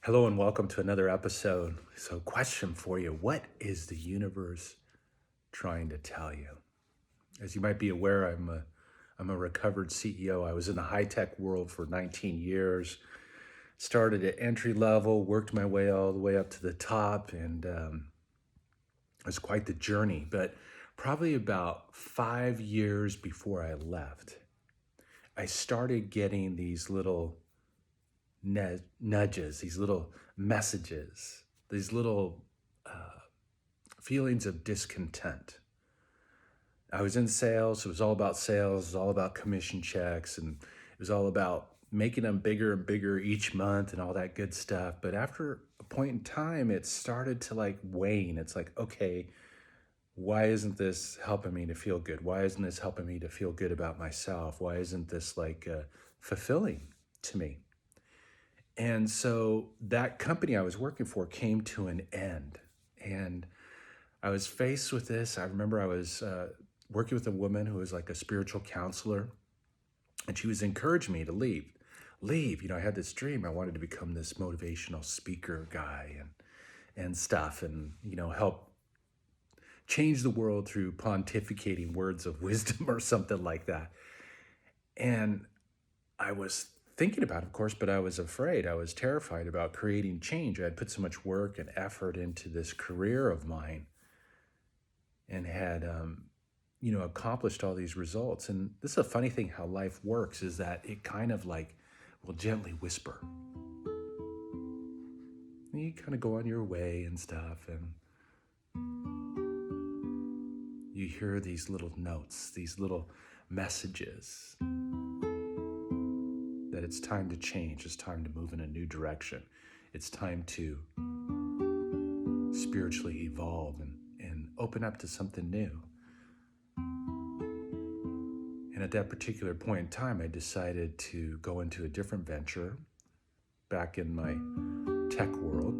Hello and welcome to another episode. So, question for you: what is the universe trying to tell you? As you might be aware, I'm a recovered CEO. I was in the high tech world for 19 years. Started at entry level, worked my way all the way up to the top, and it was quite the journey. But probably about 5 years before I left, I started getting these little nudges, these little messages, these little feelings of discontent. I was in sales. It was all about sales. It was all about commission checks. And it was all about making them bigger and bigger each month and all that good stuff. But after a point in time, it started to like wane. It's like, okay, why isn't this helping me to feel good? Why isn't this helping me to feel good about myself? Why isn't this fulfilling to me? And so that company I was working for came to an end. And I was faced with this. I remember I was working with a woman who was like a spiritual counselor, and she was encouraging me to leave. Leave. I had this dream. I wanted to become this motivational speaker guy and stuff, and help change the world through pontificating words of wisdom or something like that. And I was thinking about it, of course, but I was afraid. I was terrified about creating change. I had put so much work and effort into this career of mine and had, accomplished all these results. And this is a funny thing how life works is that it kind of like will gently whisper. And you kind of go on your way and stuff, and you hear these little notes, these little messages that it's time to change, it's time to move in a new direction. It's time to spiritually evolve and open up to something new. And at that particular point in time, I decided to go into a different venture back in my tech world.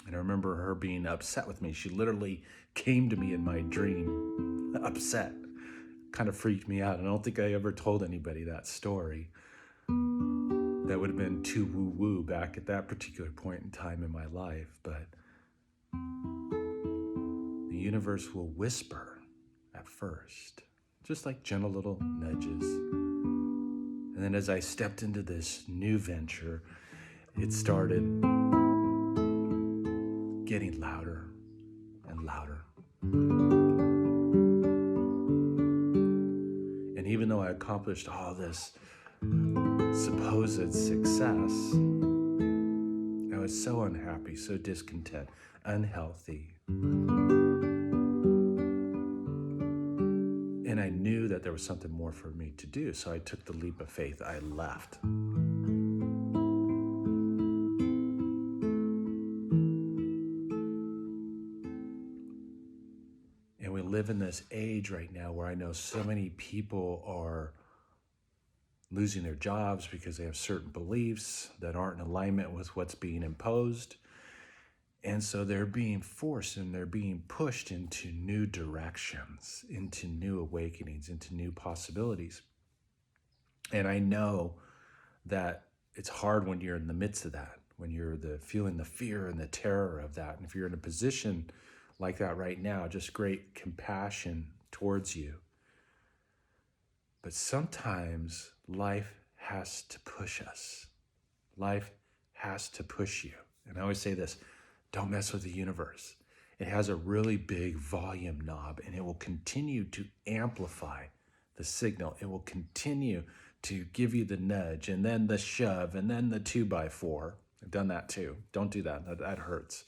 And I remember her being upset with me. She literally came to me in my dream upset. Kind of freaked me out. I don't think I ever told anybody that story. That would have been too woo-woo back at that particular point in time in my life. But the universe will whisper at first, just like gentle little nudges. And then as I stepped into this new venture, it started getting louder and louder. And even though I accomplished all this supposed success, I was so unhappy, so discontent, unhealthy. And I knew that there was something more for me to do, so I took the leap of faith. I left. And we live in this age right now where I know so many people are losing their jobs because they have certain beliefs that aren't in alignment with what's being imposed. And so they're being forced and they're being pushed into new directions, into new awakenings, into new possibilities. And I know that it's hard when you're in the midst of that, when you're feeling the fear and the terror of that. And if you're in a position like that right now, just great compassion towards you. But sometimes life has to push us. Life has to push you. And I always say this, don't mess with the universe. It has a really big volume knob, and it will continue to amplify the signal. It will continue to give you the nudge, and then the shove, and then the 2x4. I've done that too. Don't do that. That hurts.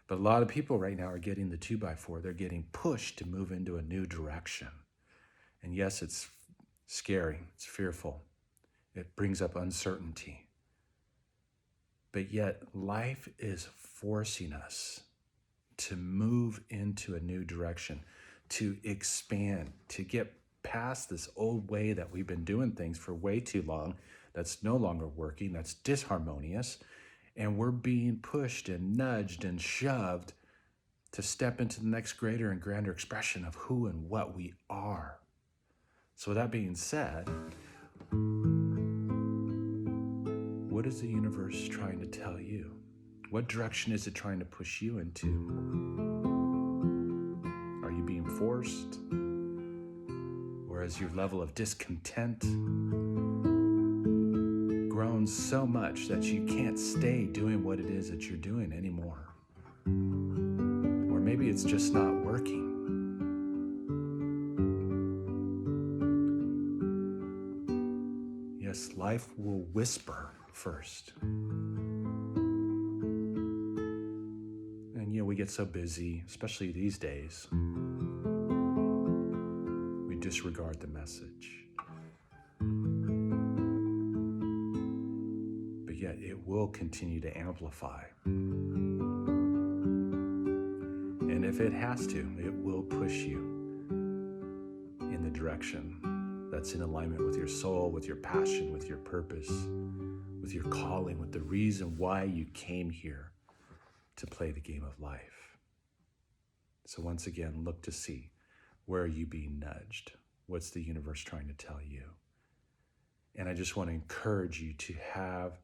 But a lot of people right now are getting the 2x4. They're getting pushed to move into a new direction. And yes, it's scary. It's fearful. It brings up uncertainty. But yet life is forcing us to move into a new direction, to expand, to get past this old way that we've been doing things for way too long, that's no longer working, that's disharmonious, and we're being pushed and nudged and shoved to step into the next greater and grander expression of who and what we are. So with that being said, What is the universe trying to tell you? What direction is it trying to push you into? Are you being forced? Or has your level of discontent grown so much that you can't stay doing what it is that you're doing anymore? Or maybe it's just not working. Yes, life will whisper first. And we get so busy, especially these days, we disregard the message. But yet it will continue to amplify. And if it has to, it will push you in the direction that's in alignment with your soul, with your passion, with your purpose, with your calling, with the reason why you came here to play the game of life. So once again, look to see, where are you being nudged? What's the universe trying to tell you? And I just want to encourage you to have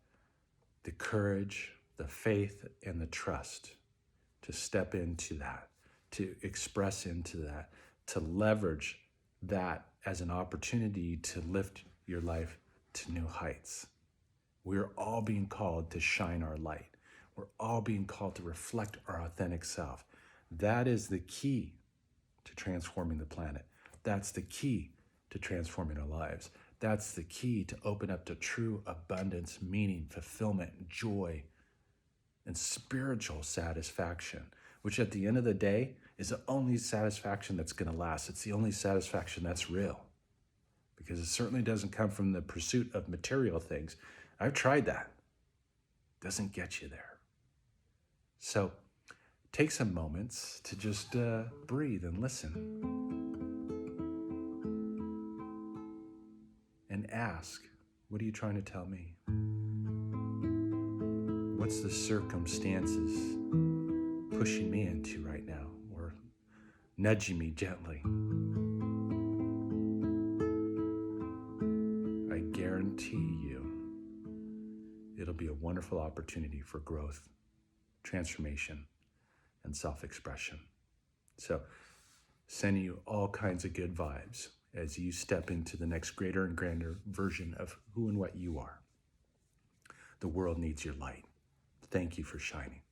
the courage, the faith, and the trust to step into that, to express into that, to leverage that as an opportunity to lift your life to new heights. We're all being called to shine our light. We're all being called to reflect our authentic self. That is the key to transforming the planet. That's the key to transforming our lives. That's the key to open up to true abundance, meaning, fulfillment, joy, and spiritual satisfaction, which at the end of the day is the only satisfaction that's going to last. It's the only satisfaction that's real, because it certainly doesn't come from the pursuit of material things. I've tried that. It doesn't get you there. So take some moments to just breathe and listen. And ask, what are you trying to tell me? What's the circumstances pushing me into right now, or nudging me gently? I guarantee you it'll be a wonderful opportunity for growth, transformation, and self-expression. So sending you all kinds of good vibes as you step into the next greater and grander version of who and what you are. The world needs your light. Thank you for shining.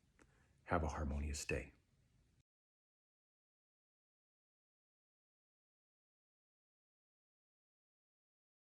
Have a harmonious day.